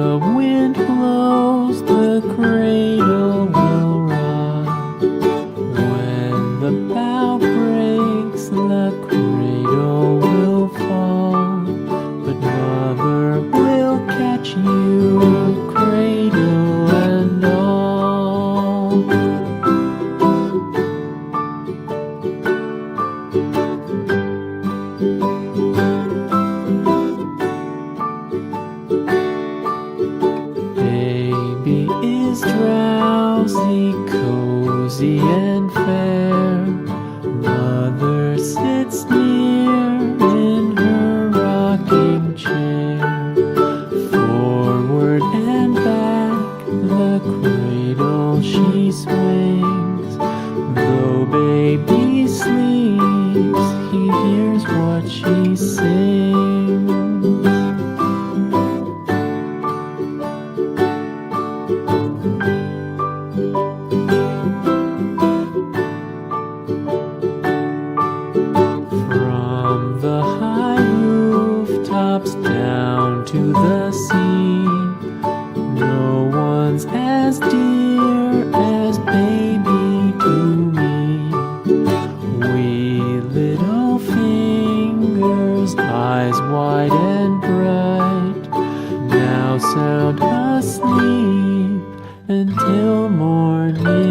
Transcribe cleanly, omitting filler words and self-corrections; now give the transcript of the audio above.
the wind blows, the cradle will rock. When the bough breaks, the cradle will fall. But mother will catch you, cradle and all. Baby is drowsy, cozy and fair. Mother sits near in her rocking chair. Forward and back, the cradle she swings. Though baby sleeps, he hears what she sings. From the high rooftops down to the sea, no one's as dear as baby to me. Wee little fingers, eyes wide and bright, now sound asleep until morning.